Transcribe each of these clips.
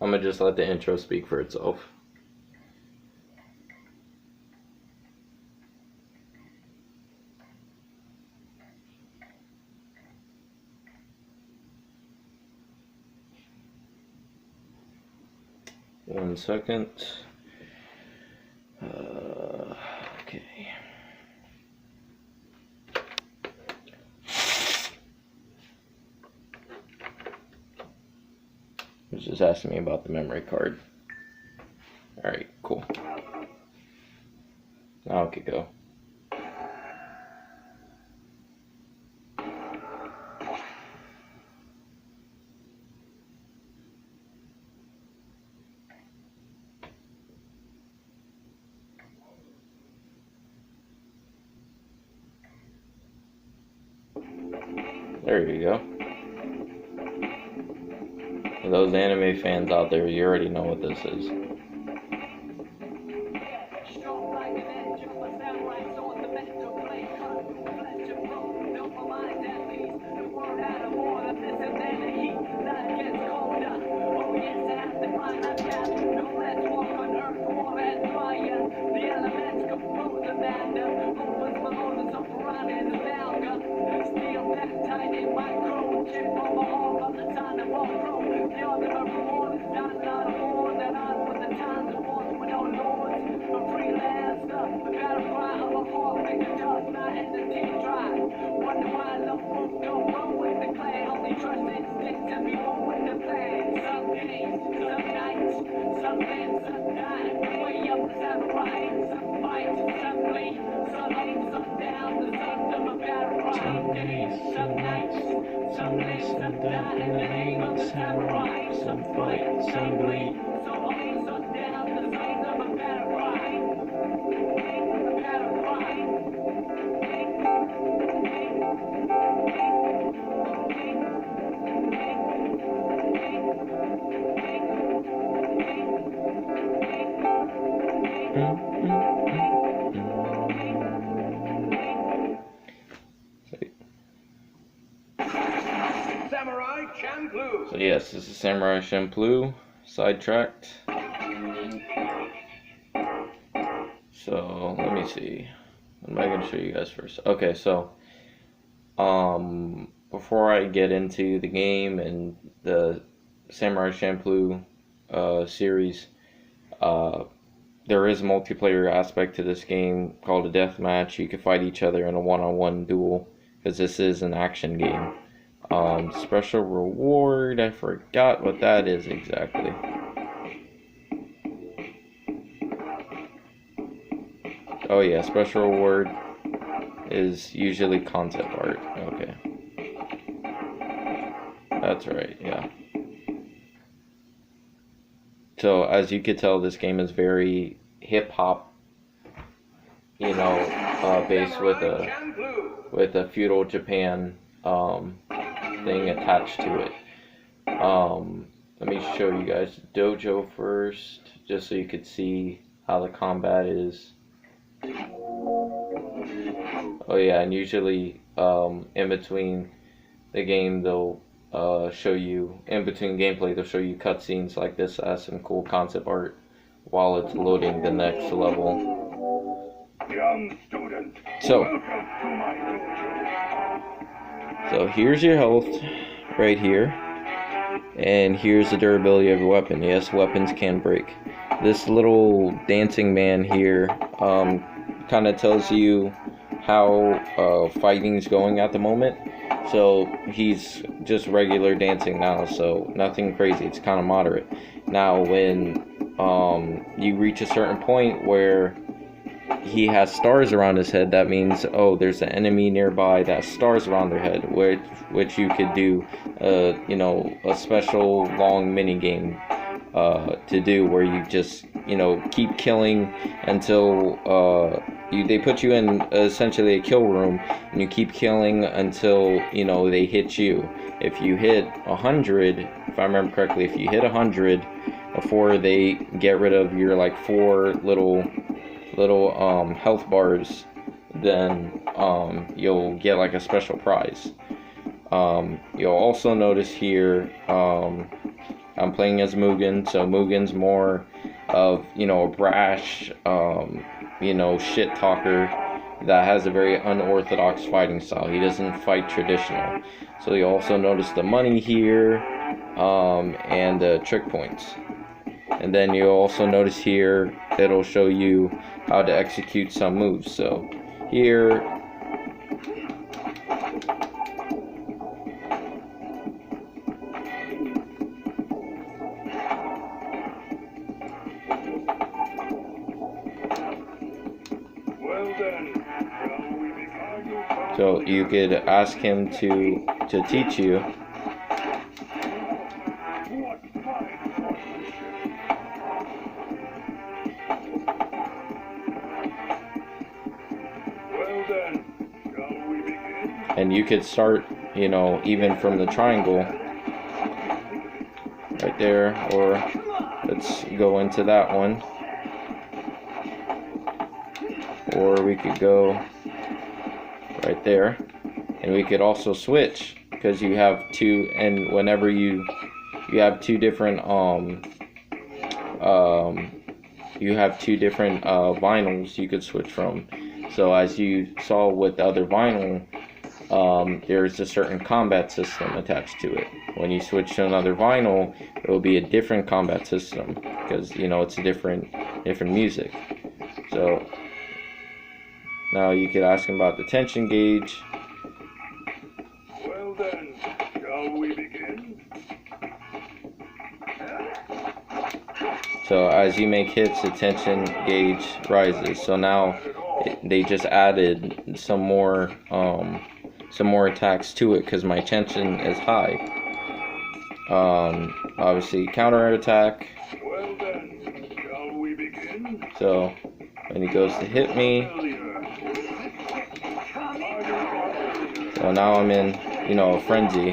I'm gonna just let the intro speak for itself. One second. Okay. It was just asking me about the memory card. Alright, cool. Now I could go. There you go. For those anime fans out there, you already know what this is. Some fight, some bleed. Samurai Champloo. So yes, this is Samurai Champloo, Sidetracked. So let me see. What am I going to show you guys first? Okay, so before I get into the game and the Samurai Champloo series, there is a multiplayer aspect to this game called a deathmatch. You can fight each other in a one-on-one duel because this is an action game. Special reward, I forgot what that is exactly. Oh yeah, special reward is usually concept art. Okay. That's right, yeah. So as you could tell, this game is very hip-hop, you know, based with a feudal Japan thing attached to it. Let me show you guys the dojo first, just so you could see how the combat is. Oh yeah, and usually in between the game they'll show you, in between gameplay they'll show you cutscenes like this that has some cool concept art while it's loading the next level. Young student, So here's your health right here, and here's the durability of your weapon. Yes, weapons can break. This little dancing man here kind of tells you how fighting's going at the moment. So he's just regular dancing now, so nothing crazy. It's kind of moderate. Now when you reach a certain point where he has stars around his head, that means, oh, there's an enemy nearby that has stars around their head, which you could do you know, a special long mini game to do, where you just, you know, keep killing until they put you in essentially a kill room, and you keep killing until, you know, they hit you. If you hit 100, if I remember correctly, if you hit 100 before they get rid of your like 4 little health bars, then you'll get like a special prize. You'll also notice here, I'm playing as Mugen, so Mugen's more of, a brash, shit talker that has a very unorthodox fighting style. He doesn't fight traditional. So you also notice the money here, and the trick points. And then you'll also notice here, it'll show you how to execute some moves. So here, so you could ask him to teach you. And you could start, even from the triangle right there, or let's go into that one, or we could go right there, and we could also switch, because you have two, and whenever you have two different vinyls you could switch from. So as you saw with the other vinyl, there's a certain combat system attached to it. When you switch to another vinyl, it will be a different combat system, because it's a different music. So now you could ask him about the tension gauge. Well then, shall we begin? So as you make hits, the tension gauge rises. So now they just added some more attacks to it, because my tension is high. Obviously counter attack. Well then, shall we begin? So when he goes to hit me, so now I'm in, a frenzy.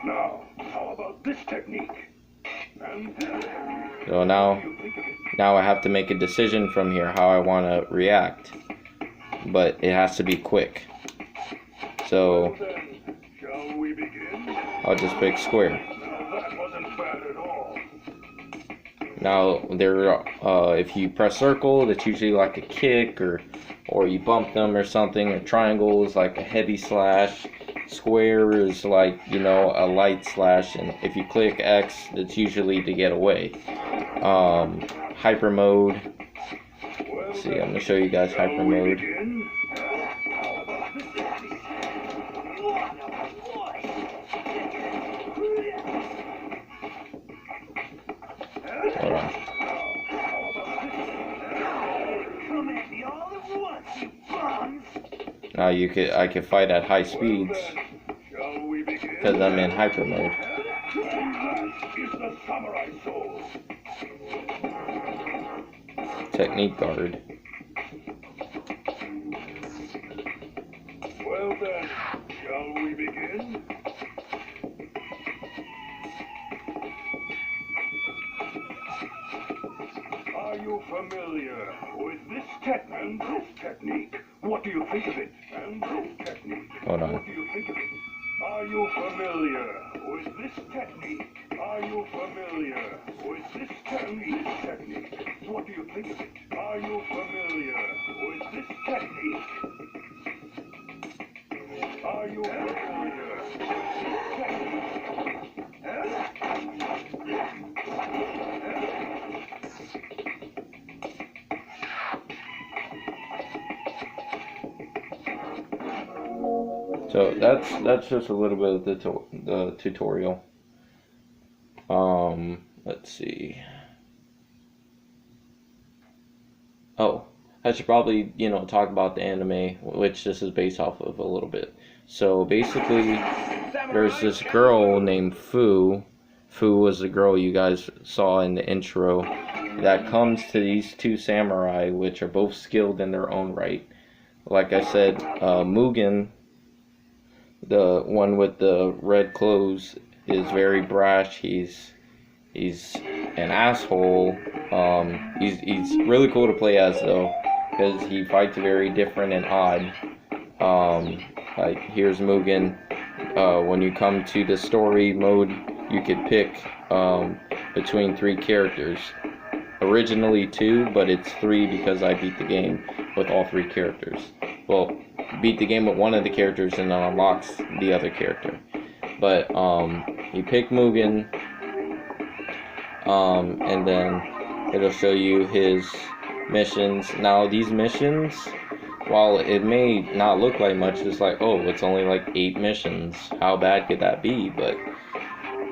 Now, how about this technique? So now I have to make a decision from here how I want to react, but it has to be quick. So I'll just pick square. That wasn't bad at all. Now if you press circle, that's usually like a kick, or you bump them or something. Or triangle is like a heavy slash. Square is like, a light slash, and if you click X, it's usually to get away. Hyper mode. Let's see, I'm gonna show you guys hyper mode. Hold on. Now I could fight at high speeds, because I'm in hyper mode. Technique guard. Well then, shall we begin? Are you familiar with this technique? What do you think of it? And this technique. Hold on. What do you think of it? Are you familiar with this technique? Are you familiar with this technique? What do you think of it? Are you familiar with this technique? Are you familiar with this technique? So that's just a little bit of the tutorial. Let's see. Oh, I should probably, talk about the anime, which this is based off of a little bit. So basically, there's this girl named Fu. Fu was the girl you guys saw in the intro, that comes to these two samurai, which are both skilled in their own right. Like I said, Mugen, the one with the red clothes, is very brash. He's He's an asshole. He's really cool to play as though, because he fights very different and odd. Like here's Mugen. When you come to the story mode, you could pick between 3 characters. Originally 2, but it's 3 because I beat the game with all 3 characters. Well, beat the game with one of the characters and then unlocks the other character. But you pick Mugen, and then it'll show you his missions. Now these missions, while it may not look like much, it's like, oh, it's only like 8 missions. How bad could that be? But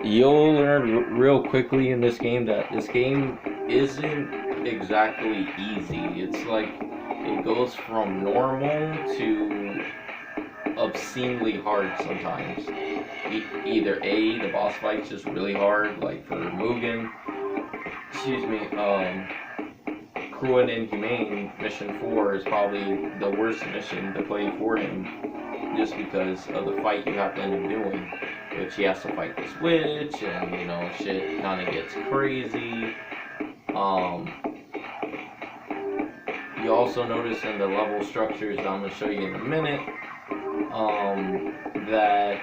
you'll learn real quickly in this game that this game isn't exactly easy. It's like it goes from normal to obscenely hard sometimes. Either A, the boss fight's just really hard, like for Mugen. Cruel and Inhumane Mission 4 is probably the worst mission to play for him, just because of the fight you have to end up doing, which he has to fight this witch, and you know, shit kind of gets crazy. You also notice in the level structures that I'm going to show you in a minute, that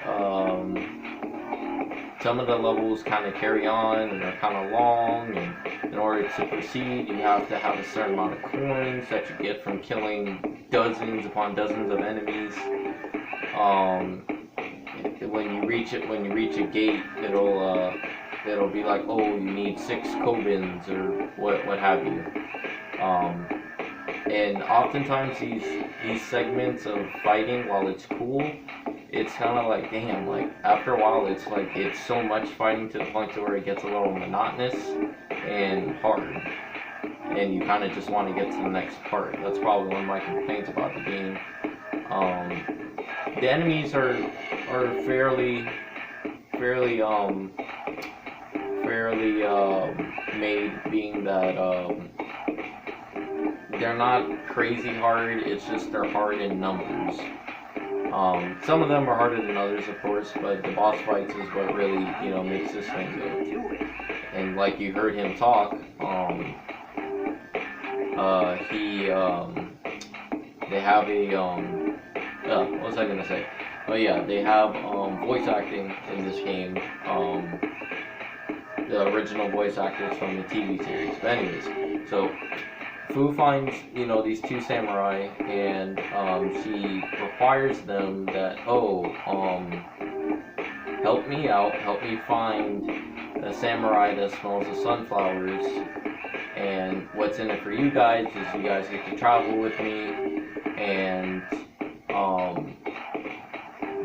some of the levels kind of carry on and are kind of long, and in order to proceed you have to have a certain amount of coins that you get from killing dozens upon dozens of enemies. When you reach a gate, it'll be like, oh, you need 6 Kobins or what have you. And oftentimes these segments of fighting, while it's cool, it's kind of like, damn, like after a while it's like it's so much fighting to the point to where it gets a little monotonous and hard, and you kind of just want to get to the next part. That's probably one of my complaints about the game. The enemies are fairly made, being that they're not crazy hard. It's just they're hard in numbers. Some of them are harder than others, of course, but the boss fights is what really, you know, makes this thing good. And like you heard him talk, they have a what was I gonna say? Oh yeah, they have voice acting in this game. The original voice actors from the TV series. But anyways, so Fu finds, you know, these 2 samurai, and she requires them that, help me out, help me find a samurai that smells the sunflowers, and what's in it for you guys is you guys get to travel with me, and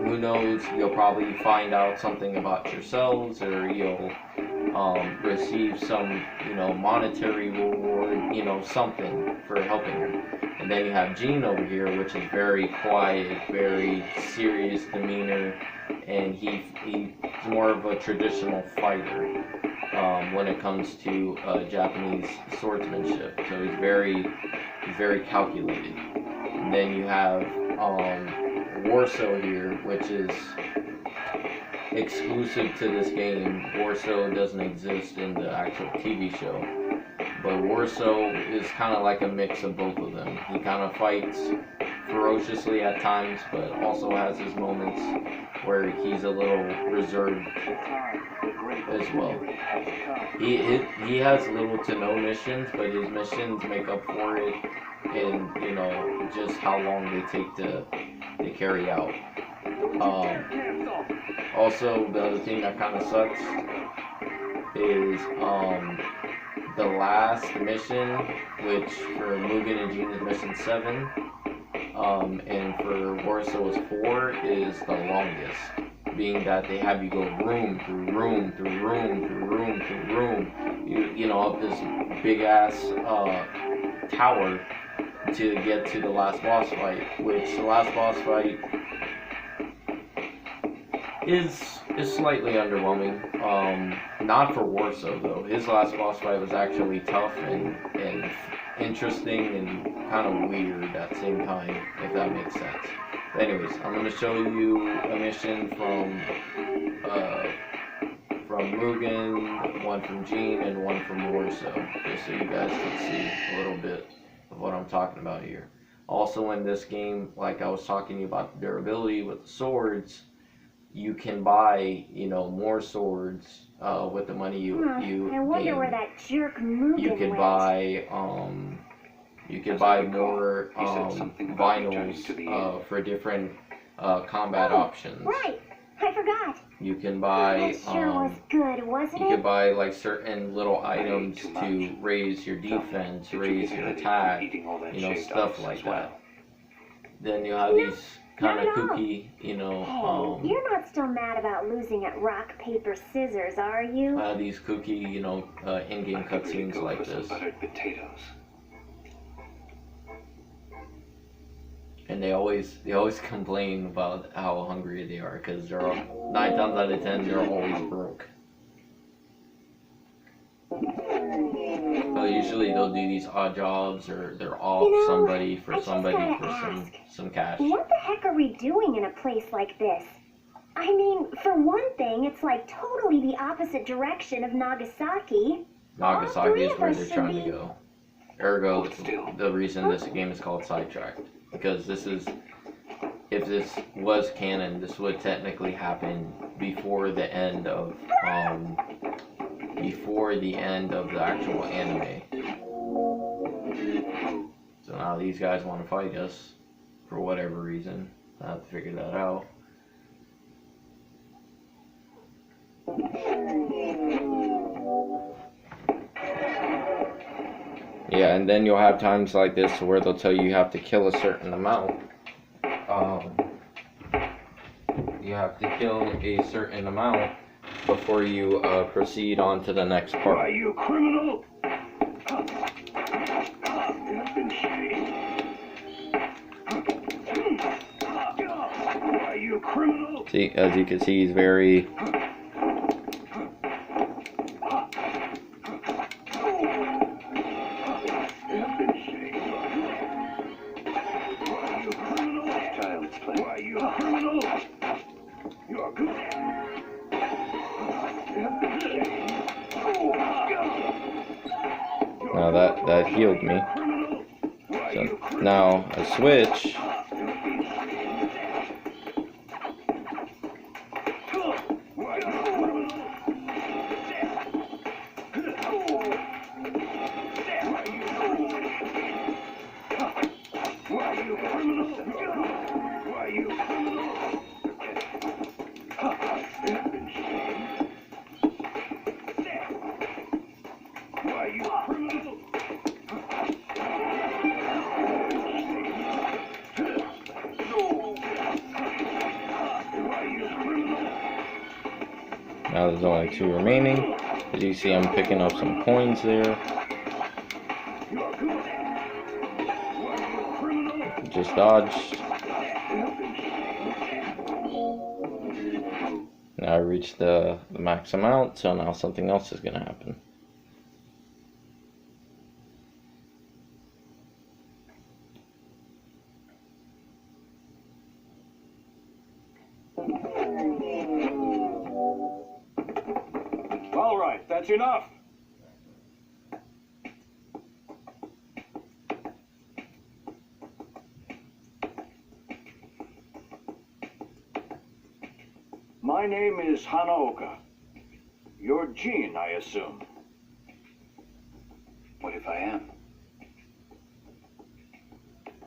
who knows, you'll probably find out something about yourselves, or you'll receive some, you know, monetary reward, you know, something for helping her. And then you have Jean over here, which is very quiet, very serious demeanor, and he's more of a traditional fighter when it comes to Japanese swordsmanship. So he's very calculated. And then you have Warso here, which is exclusive to this game. Warso doesn't exist in the actual TV show, but Warso is kind of like a mix of both of them. He kind of fights ferociously at times, but also has his moments where he's a little reserved as well. He has little to no missions, but his missions make up for it in, you know, just how long they take to carry out. Also, the other thing that kind of sucks is the last mission, which for Mugen and Jean is mission 7, and for Warso is 4, is the longest, being that they have you go room through room through room through room through room, you know, up this big ass tower to get to the last boss fight, which the last boss fight is slightly underwhelming. Not for Warso though. His last boss fight was actually tough and interesting and kind of weird at the same time, if that makes sense. But anyways, I'm going to show you a mission from from Mugen, one from Gene, and one from Warso, just so you guys can see a little bit of what I'm talking about here. Also in this game, like I was talking to you about the durability with the swords, you can buy, more swords with the money you I wonder gain. where that jerk Mugen You could went. buy more vinyls for different combat options. Right, I forgot. You can buy That sure was good, wasn't you it? could buy like certain little items to raise your defense, raise your attack, stuff like that. Then you have these kind of kooky, Hey, you're not still mad about losing at rock, paper, scissors, are you? these kooky, in-game cutscenes like this. Buttered potatoes. And they always complain about how hungry they are, because they're 9 times out of 10 they're always broke. So usually they'll do these odd jobs, or they're off somebody for some cash. What the heck are we doing in a place like this? I mean, for one thing, it's like totally the opposite direction of Nagasaki. Nagasaki is where they're trying to go. Ergo, the reason this game is called Sidetracked. Because if this was canon, this would technically happen before the end of the actual anime. So now these guys want to fight us for whatever reason. I have to figure that out. Yeah, and then you'll have times like this where they'll tell you have to kill a certain amount. You have to kill a certain amount before you proceed on to the next part. Why, you criminal! Why, you criminal! See, as you can see, he's very... Now that healed me. So now I switch. Now there's only 2 remaining. As you see, I'm picking up some coins there. Just dodged. Now I reached the max amount, so now something else is gonna happen. All right, that's enough. My name is Hanaoka. You're Gene, I assume. What if I am?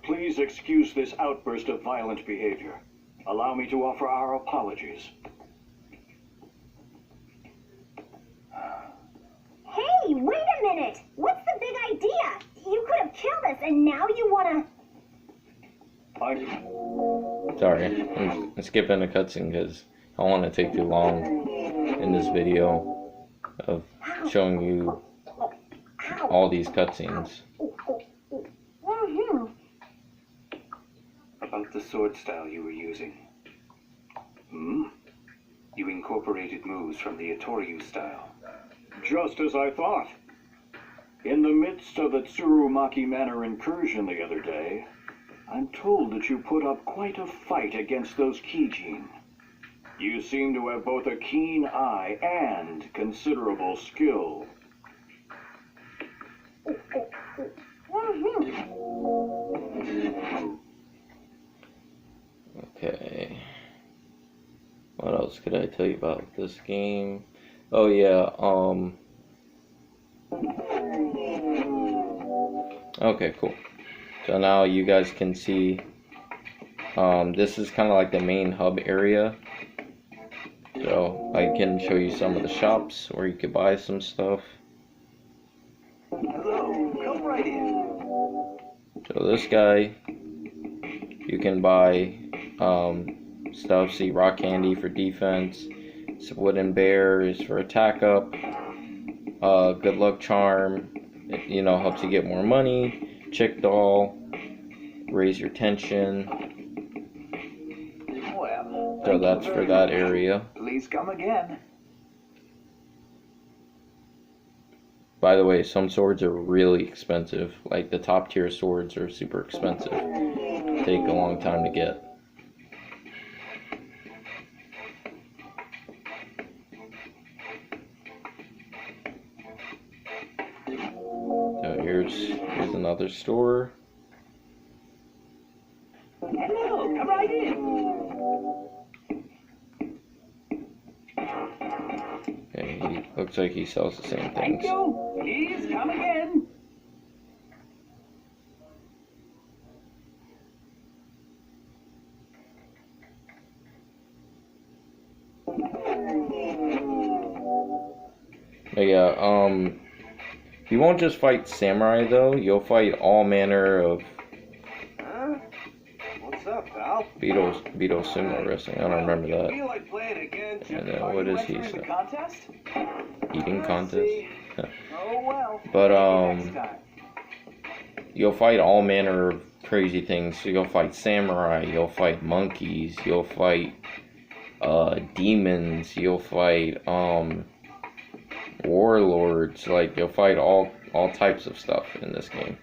Please excuse this outburst of violent behavior. Allow me to offer our apologies. Hey, wait a minute! What's the big idea? You could have killed us, and now you wanna... Sorry, I'm skipping a cutscene because I don't want to take too long in this video of showing you all these cutscenes. About the sword style you were using. You incorporated moves from the Itoryu style. Just as I thought. In the midst of the Tsurumaki Manor incursion the other day, I'm told that you put up quite a fight against those Kijin. You seem to have both a keen eye and considerable skill. Okay. What else could I tell you about this game? Oh yeah, okay, cool. So now you guys can see, this is kind of like the main hub area. So I can show you some of the shops where you could buy some stuff. Hello, come right in. So this guy, you can buy stuff. See, rock candy for defense. Wooden bear is for attack up. Good luck charm, you know, helps you get more money. Chick doll, raise your tension. Well, So that's for that area. please come again. By the way, some swords are really expensive. Like the top tier swords are super expensive. Take a long time to get. So here's another store. Hello, come right in. Okay, he looks like he sells the same Thank things. you. Please come again. But yeah, you won't just fight samurai though. You'll fight all manner of Huh? What's up, pal? Beetle sumo wrestling. I don't remember that. Feel like playing again? And then Are what you is he entering the say? contest? Eating Let's contest. see. Oh well. But, Maybe next time. You'll fight all manner of crazy things. So you'll fight samurai. You'll fight monkeys. You'll fight demons. You'll fight warlords. Like you'll fight all types of stuff in this game.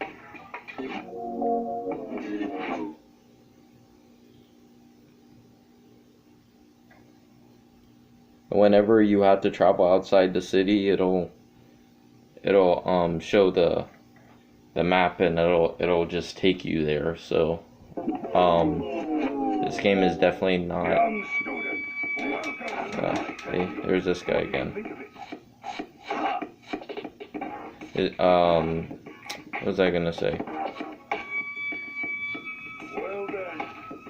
Whenever you have to travel outside the city, it'll show the map and it'll just take you there. So this game is definitely not. Young student, welcome. Hey, there's this guy again. What was I gonna say? Well then,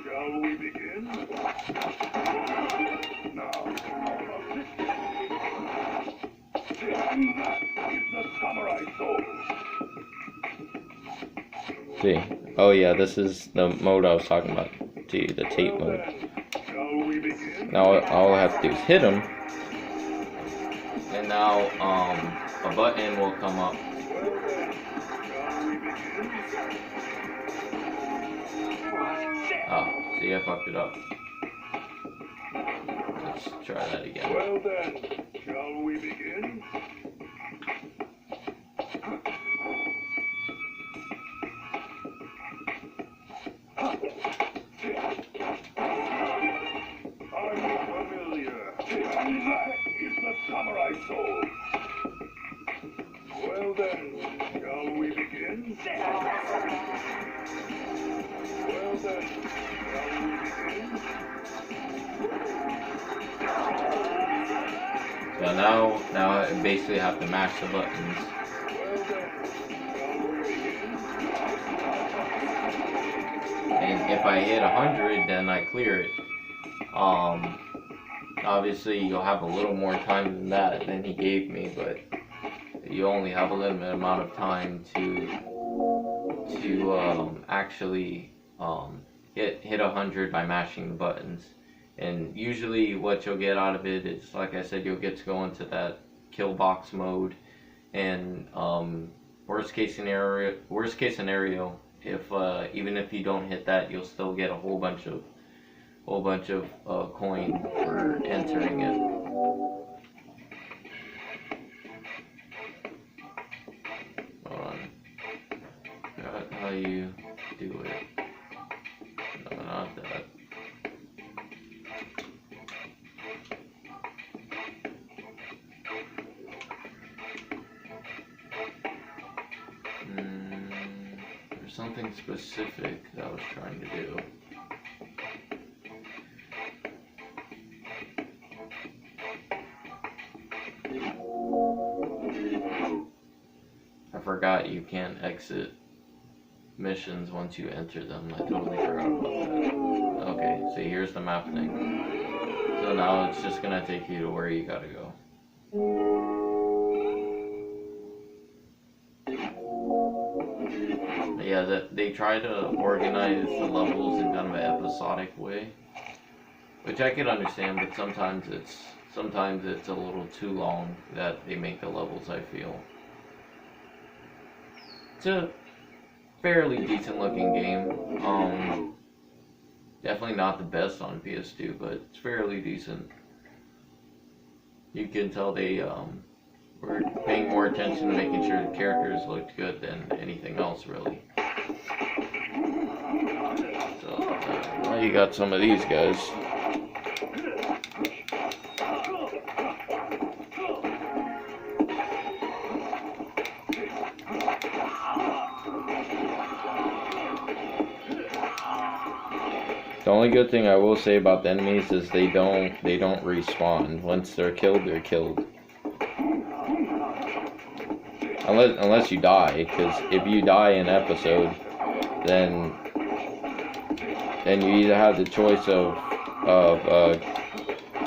shall we begin? Now, how about this? This is the samurai sword. See, oh yeah, this is the mode I was talking about. See, the tape Well mode. then, shall we begin? Now all I have to do is hit him, and now a button will come up. Well then, shall we begin? Oh, see, I fucked it up. Let's try that again. Well then, shall we begin? Are you familiar? That is the samurai sword. Well then, shall we begin? Well then, shall we begin? So now I basically have to mash the buttons. Well then, shall we begin? And if I hit 100, then I clear it. Obviously you'll have a little more time than that than he gave me, but you only have a limited amount of time to actually hit 100 by mashing the buttons. And usually what you'll get out of it is, like I said, you'll get to go into that kill box mode. And worst case scenario, if even if you don't hit that, you'll still get a whole bunch of coin for entering it. Hold on. Forgot how you do it. No, not that. something specific that I was trying to do. I forgot you can't exit missions once you enter them. I totally forgot about that. Okay, see, here's the map thing. So now it's just gonna take you to where you gotta go. But yeah, they try to organize the levels in kind of an episodic way, which I could understand, but sometimes it's a little too long that they make the levels, I feel. It's a fairly decent looking game. Definitely not the best on PS2, but it's fairly decent. You can tell they were paying more attention to making sure the characters looked good than anything else, really. So, now you got some of these guys. The only good thing I will say about the enemies is they don't respawn. Once they're killed, they're killed. Unless you die, because if you die in episode, then you either have the choice of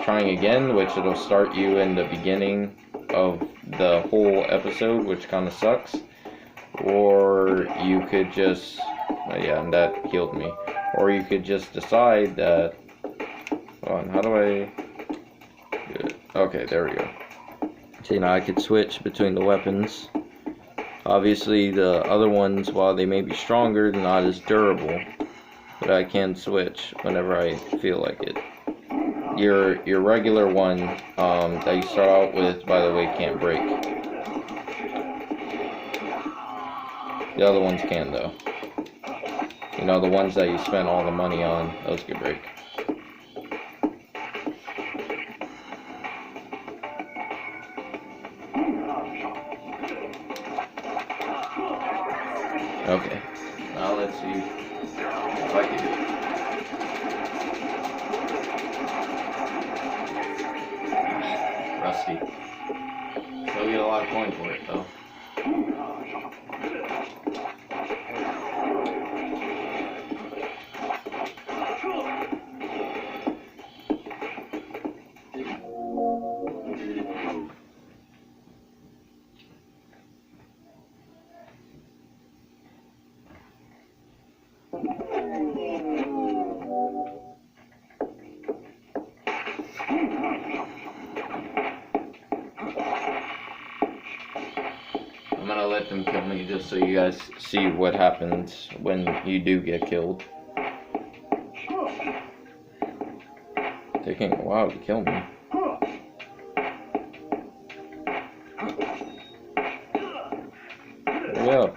trying again, which it'll start you in the beginning of the whole episode, which kind of sucks, or you could just, yeah, and that healed me. Or you could just decide that, hold on, how do I do it? Okay, there we go. See, now I could switch between the weapons. Obviously, the other ones, while they may be stronger, they're not as durable. But I can switch whenever I feel like it. Your regular one that you start out with, by the way, can't break. The other ones can, though. You know, the ones that you spend all the money on, those could break. Okay, now let's see if I can do it. Rusty. Still get a lot of coin for it, though. I'm gonna let them kill me just so you guys see what happens when you do get killed. Taking a while to kill me. Hurry up.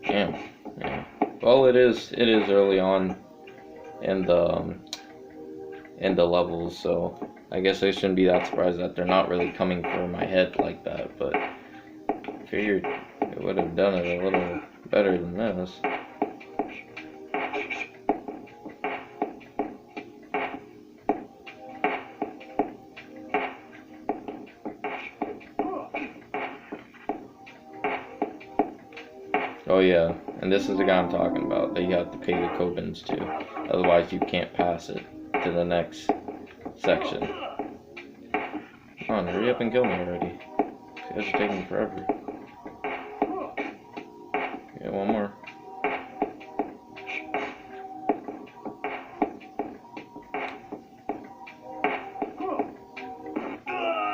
Damn. Yeah. Well, it is early on in the levels, so I guess I shouldn't be that surprised that they're not really coming for my head like that, but I figured it would have done it a little better than this. Oh yeah, and this is the guy I'm talking about that you have to pay the Cobins to, otherwise you can't pass it to the next section. Come on, hurry up and kill me already. These guys are taking forever. Yeah, one more.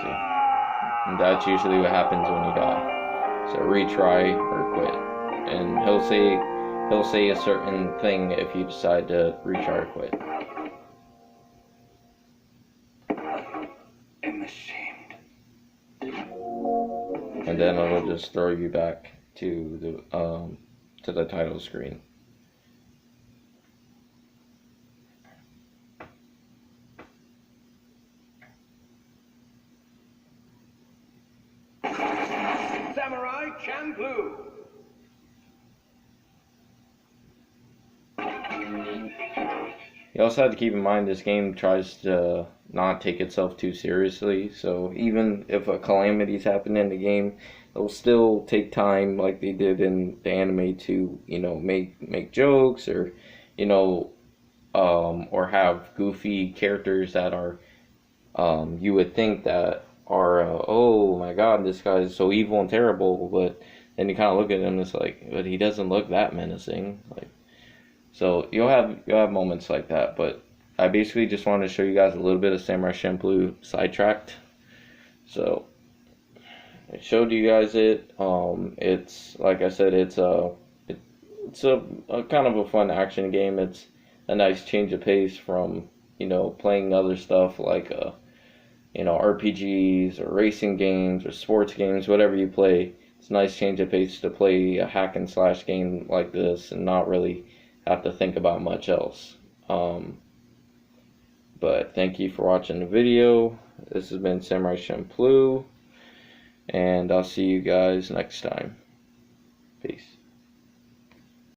See? And that's usually what happens when you die. So retry or quit. And he'll say a certain thing if you decide to retry or quit. I'm ashamed. And then it'll just throw you back to the title screen. Champloo. You also have to keep in mind this game tries to not take itself too seriously, so even if a calamity's happened in the game, it'll still take time like they did in the anime to, you know, make jokes, or, you know, or have goofy characters that are, you would think that are, oh my god, this guy is so evil and terrible, but then you kind of look at him and it's like, but he doesn't look that menacing, like. So you'll have moments like that, but I basically just wanted to show you guys a little bit of Samurai Champloo Sidetracked. So I showed you guys it. It's like I said, it's a kind of a fun action game. It's a nice change of pace from, you know, playing other stuff like you know, RPGs or racing games or sports games, whatever you play. It's a nice change of pace to play a hack and slash game like this and not really have to think about much else. But thank you for watching the video. This has been Samurai Champloo, and I'll see you guys next time. Peace.